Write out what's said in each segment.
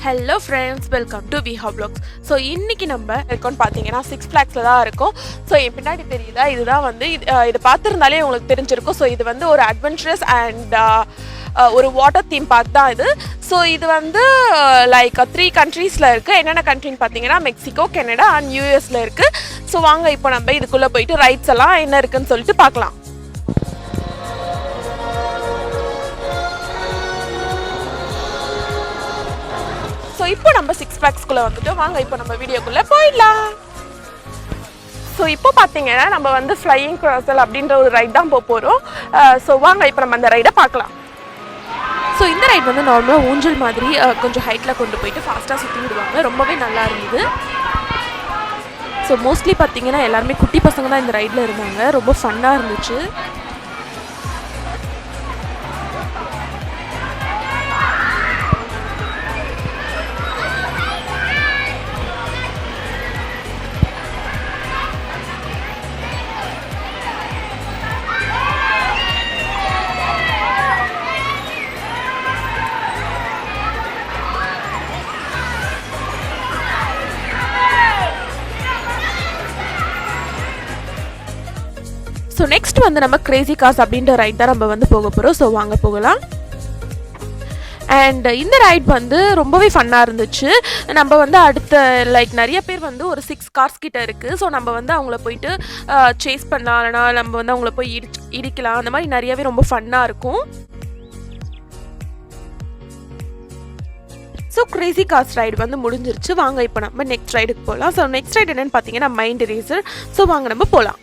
Hello friends, welcome to Viha vlogs. So இன்றைக்கி நம்ம இருக்கோன்னு பார்த்தீங்கன்னா சிக்ஸ் ஃப்ளாக்ஸில் தான் இருக்கும். ஸோ என் பின்னாடி தெரியுதா, இதுதான் வந்து இது பார்த்துருந்தாலே உங்களுக்கு தெரிஞ்சிருக்கும். ஸோ இது வந்து ஒரு அட்வென்ச்சரஸ் அண்ட் ஒரு வாட்டர் தீம் பார்க் தான் இது. ஸோ இது வந்து லைக் 3 கண்ட்ரீஸில் இருக்குது. என்னென்ன கண்ட்ரின்னு பார்த்தீங்கன்னா மெக்சிகோ, கனடா அண்ட் யூஎஸில் இருக்குது. ஸோ வாங்க இப்போ நம்ம இதுக்குள்ளே போயிட்டு ரைட்ஸ் எல்லாம் என்ன இருக்குதுன்னு சொல்லிட்டு பார்க்கலாம். ஸோ இப்போ நம்ம சிக்ஸ் ஃப்ளாக்ஸ்குள்ளே வந்துட்டோம். வாங்க இப்போ நம்ம வீடியோக்குள்ளே போயிடலாம். ஸோ இப்போ பார்த்தீங்கன்னா நம்ம வந்து ஃப்ளையிங் க்ராசல் அப்படின்ற ஒரு ரைட் தான் போக போகிறோம். ஸோ வாங்க இப்போ நம்ம அந்த ரைடை பார்க்கலாம். ஸோ இந்த ரைட் வந்து நார்மலாக ஊஞ்சல் மாதிரி கொஞ்சம் ஹைட்டில் கொண்டு போயிட்டு ஃபாஸ்ட்டாக சுற்றி விடுவாங்க. ரொம்பவே நல்லா இருந்தது. ஸோ மோஸ்ட்லி பார்த்தீங்கன்னா எல்லாருமே குட்டி பசங்க தான் இந்த ரைடில் இருந்தாங்க. ரொம்ப ஃபன்னாக இருந்துச்சு. ஸோ நெக்ஸ்ட் வந்து நம்ம கிரேசி கார்ஸ் அப்படின்ற ரைட் தான் நம்ம வந்து போக போகிறோம். ஸோ வாங்க போகலாம். அண்ட் இந்த ரைட் வந்து ரொம்பவே ஃபன்னாக இருந்துச்சு. நம்ம வந்து அடுத்த லைக் நிறைய பேர் வந்து ஒரு 6 கார்ஸ் கிட்ட இருக்குது. ஸோ நம்ம வந்து அவங்கள போயிட்டு சேஸ் பண்ணலாம், இல்லைனா நம்ம வந்து அவங்கள போய் இடிக்கலாம். அந்த மாதிரி நிறையவே ரொம்ப ஃபன்னாக இருக்கும். ஸோ கிரேசி கார்ஸ் ரைடு வந்து முடிஞ்சிருச்சு. வாங்க இப்போ நம்ம நெக்ஸ்ட் ரைடுக்கு போகலாம். ஸோ நெக்ஸ்ட் ரைடு என்னென்னு பார்த்தீங்கன்னா மைண்ட் எரேசர். ஸோ வாங்க நம்ம போகலாம்.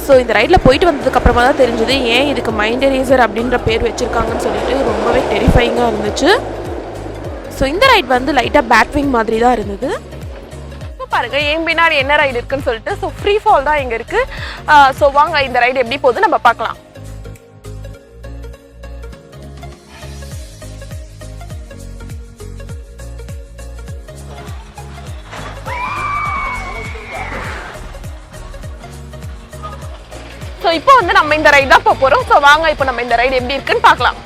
ஸோ இந்த ரைடில் போயிட்டு வந்ததுக்கப்புறமா தான் தெரிஞ்சது ஏன் இதுக்கு மைண்ட் எரேசர் அப்படின்ற பேர் வச்சுருக்காங்கன்னு சொல்லிட்டு. ரொம்பவே டெரிஃபைங்காக இருந்துச்சு. ஸோ இந்த ரைட் வந்து லைட்டாக பேட்விங் மாதிரி தான் இருந்தது. இப்போ பாருங்கள் என் பின்னாடி என்ன ரைடு இருக்குன்னு சொல்லிட்டு. ஸோ ஃப்ரீ ஃபால் தான் இங்கே இருக்குது. ஸோ வாங்க இந்த ரைடு எப்படி போகுது நம்ம பார்க்கலாம். ஸோ இப்போ வந்து நம்ம இந்த ரைடு தான் போக போகிறோம். ஸோ வாங்க இப்போ நம்ம இந்த ரைடு எப்படி இருக்குன்னு பார்க்கலாம்.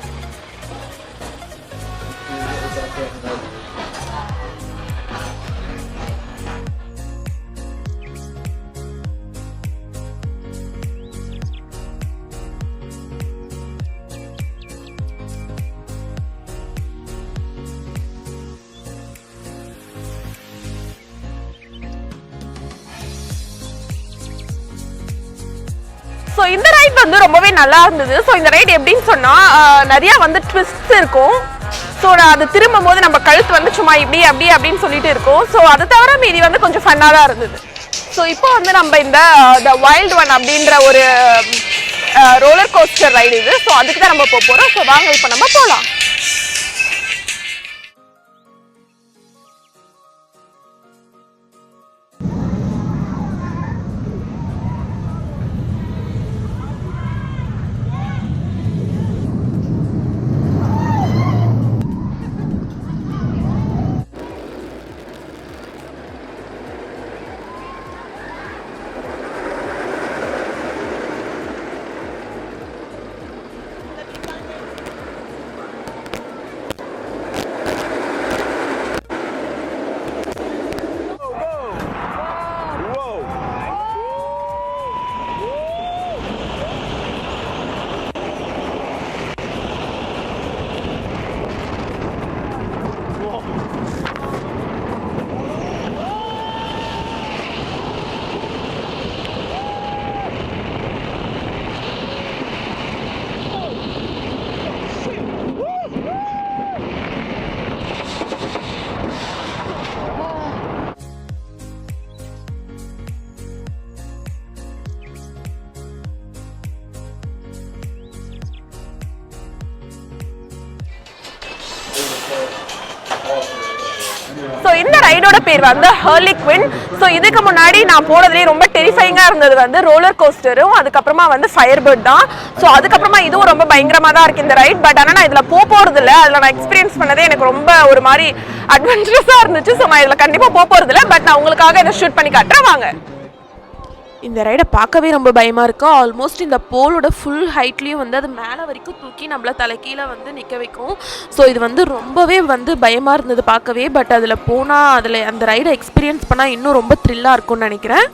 ஸோ இந்த ரைட் வந்து ரொம்பவே நல்லா இருந்தது. ஸோ இந்த ரைட் எப்படின்னு சொன்னால் நிறையா வந்து ட்விஸ்ட் இருக்கும். ஸோ அது திரும்பும் போது நம்ம கழுத்து வந்து சும்மா இப்படி அப்படி அப்படின்னு சொல்லிட்டு இருக்கோம். ஸோ அதை தவிர மீதி வந்து கொஞ்சம் ஃபன்னாக தான் இருந்தது. ஸோ இப்போ வந்து நம்ம இந்த த வைல்ட் ஒன் அப்படின்ற ஒரு ரோலர் கோஸ்டர் ரைடு இது. ஸோ அதுக்கு தான் நம்ம போக போகிறோம். ஸோ வாங்க இப்போ நம்ம போகலாம். ஸோ இந்த ரைடோட பேர் வந்து ஹர்லிக்வின். ஸோ இதுக்கு முன்னாடி நான் போனதுலேயே ரொம்ப டெரிஃபைங்காக இருந்தது வந்து ரோலர் கோஸ்டரும் அதுக்கப்புறமா வந்து ஃபயர்பர்ட் தான். ஸோ அதுக்கப்புறமா இதுவும் ரொம்ப பயங்கரமாக தான் இருக்குது இந்த ரைட். பட் ஆனால் நான் இதில் போகிறது இல்லை. அதில் நான் எக்ஸ்பீரியன்ஸ் பண்ணதே எனக்கு ரொம்ப ஒரு மாதிரி அட்வென்ச்சரஸாக இருந்துச்சு. ஸோ நான் இதில் கண்டிப்பாக போகிறது இல்லை. பட் நான் உங்களுக்காக இதை ஷூட் பண்ணி காட்டுறேன் வாங்க. இந்த ரைடை பார்க்கவே ரொம்ப பயமாக இருக்கும். ஆல்மோஸ்ட் இந்த போலோட ஃபுல் ஹைட்லேயும் வந்து அது மேலே வரைக்கும் தூக்கி நம்மளை தலைக்கீழே வந்து நிற்க வைக்கும். ஸோ இது வந்து ரொம்பவே வந்து பயமாக இருந்தது பார்க்கவே. பட் அதில் போனால் அதில் அந்த ரைடை எக்ஸ்பீரியன்ஸ் பண்ணால் இன்னும் ரொம்ப த்ரில்லாக இருக்கும்னு நினைக்கிறேன்.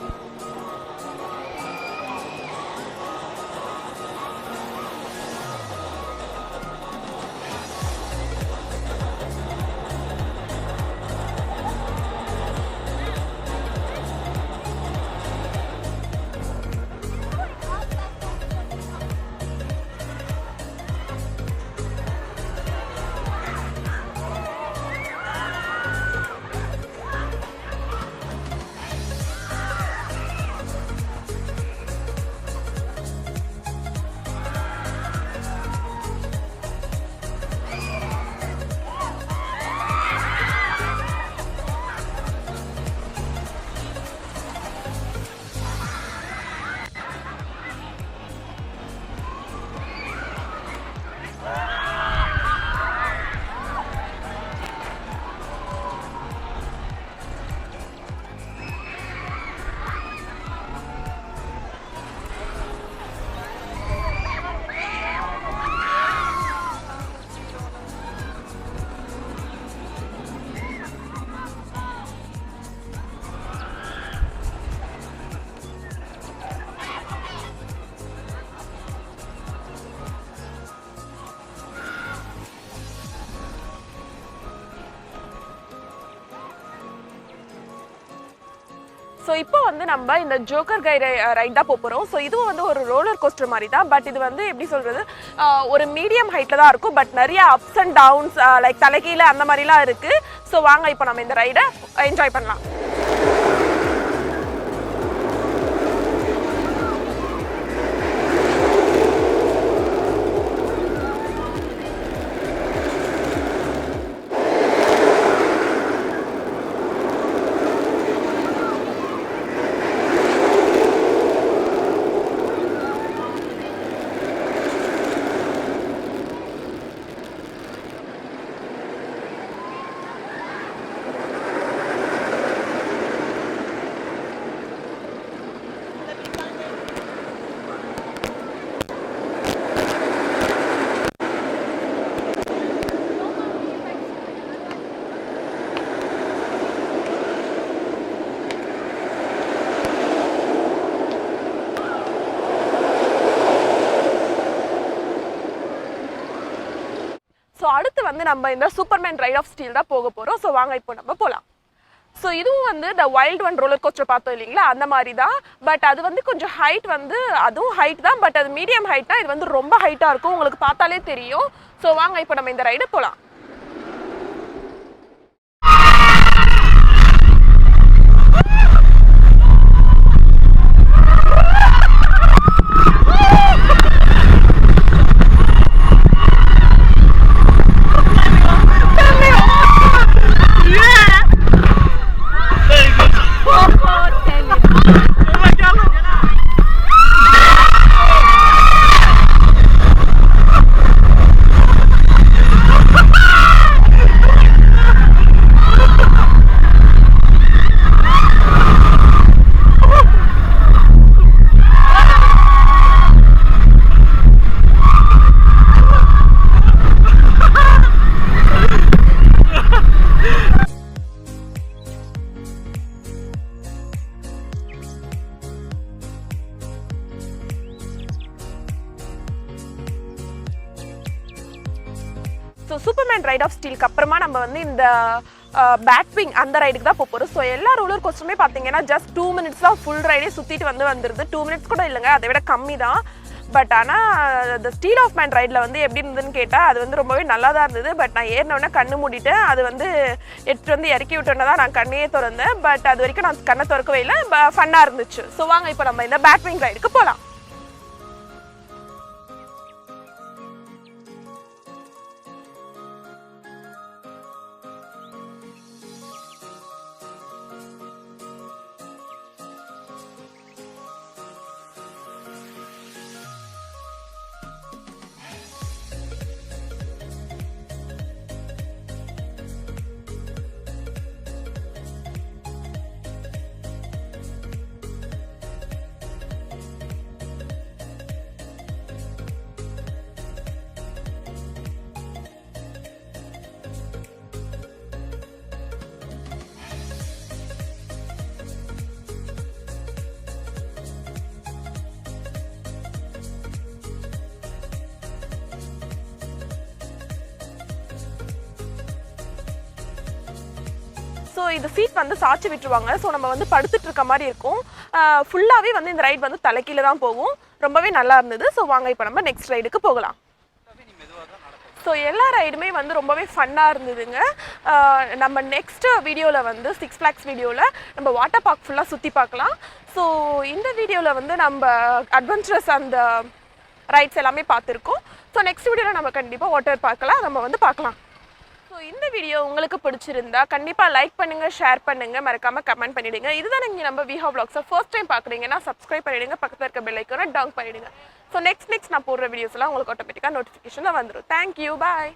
ஸோ இப்போ வந்து நம்ம இந்த ஜோக்கர் கை ரைட் தான் போகிறோம். ஸோ இதுவும் வந்து ஒரு ரோலர் கோஸ்டர் மாதிரி தான். பட் இது வந்து எப்படி சொல்கிறது, ஒரு மீடியம் ஹைட்டில் தான் இருக்கும். பட் நிறைய அப்ஸ் அண்ட் டவுன்ஸ் லைக் தலைகீழ அந்த மாதிரிலாம் இருக்குது. ஸோ வாங்க இப்போ நம்ம இந்த ரைடை என்ஜாய் பண்ணலாம். ஸோ அடுத்து வந்து நம்ம இந்த சூப்பர்மேன் ரைட் ஆஃப் ஸ்டீல் தான் போக போகிறோம். ஸோ வாங்க இப்போ நம்ம போகலாம். ஸோ இதுவும் வந்து த வைல்ட் ஒன் ரோலர் கோஸ்டர் பார்த்தோம் இல்லைங்களா, அந்த மாதிரி தான். பட் அது வந்து கொஞ்சம் ஹைட் வந்து அதுவும் ஹைட் தான். பட் அது மீடியம் ஹைட் தான். இது வந்து ரொம்ப ஹைட்டாக இருக்கும், உங்களுக்கு பார்த்தாலே தெரியும். ஸோ வாங்க இப்போ நம்ம இந்த ரைடு போகலாம். ஸோ சூப்பர்மேன் ரைட் ஆஃப் ஸ்டீலுக்கு அப்புறமா நம்ம வந்து இந்த பேட்விங் அந்த ரைடுக்கு தான் போகிறோம். ஸோ எல்லா ரோலர் கோஸ்டருமே பார்த்தீங்கன்னா ஜஸ்ட் 2 minutes தான் ஃபுல் ரைடே சுற்றிட்டு வந்துடுது. 2 minutes கூட இல்லைங்க, அதை விட கம்மி தான். பட் ஆனால் இந்த ஸ்டீல் ஆஃப் மேன் ரைடில் வந்து எப்படி இருந்ததுன்னு கேட்டால் அது வந்து ரொம்பவே நல்லா தான் இருந்தது. பட் நான் ஏறினோடனே கண்ணு மூடிட்டு அது வந்து எடுத்துட்டு வந்து இறக்கி விட்டோன்னே தான் நான் கண்ணையே திறந்தேன். பட் அது வரைக்கும் நான் கண்ணை திறக்கவே இல்லை. ஃபன்னாக இருந்துச்சு. ஸோ வாங்க இப்போ நம்ம இந்த பேட்விங் ரைடுக்கு போகலாம். ஸோ இது சீட் வந்து சாய்ச்சி விட்டுருவாங்க. ஸோ நம்ம வந்து படுத்துட்டு இருக்க மாதிரி இருக்கும். ஃபுல்லாகவே வந்து இந்த ரைட் வந்து தலைக்கீழ தான் போகும். ரொம்பவே நல்லா இருந்தது. ஸோ வாங்க இப்போ நம்ம நெக்ஸ்ட் ரைடுக்கு போகலாம். ஸோ எல்லா ரைடுமே வந்து ரொம்பவே ஃபன்னாக இருந்ததுங்க. நம்ம நெக்ஸ்ட் வீடியோவில் வந்து 6 Flags வீடியோவில் நம்ம வாட்டர் பார்க் ஃபுல்லாக சுற்றி பார்க்கலாம். ஸோ இந்த வீடியோவில் வந்து நம்ம அட்வென்ச்சரஸ் அந்த ரைட்ஸ் எல்லாமே பார்த்துருக்கோம். ஸோ நெக்ஸ்ட் வீடியோவில் நம்ம கண்டிப்பாக வாட்டர் பார்க்கலாம் நம்ம வந்து பார்க்கலாம். ஸோ இந்த வீடியோ உங்களுக்கு பிடிச்சிருந்தா கண்டிப்பாக லைக் பண்ணுங்கள், ஷேர் பண்ணுங்கள், மறக்காமல் கமெண்ட் பண்ணிவிடுங்க. இதுதான் நீங்கள் நம்ம விஹா vlogs ஃபர்ஸ்ட் டைம் பார்க்குறீங்கன்னா சப்ஸ்கிரைப் பண்ணிவிடுங்க, பக்கத்தில் இருக்க பெல் ஐக்கானை டவுன் பண்ணிவிடுங்க. ஸோ நெக்ஸ்ட் நான் போடுற வீடியோஸ்லாம் உங்களுக்கு ஆட்டோமேட்டிக்காக நோட்டிஃபிகேஷனாக வந்துடும். தேங்க்யூ, பாய்.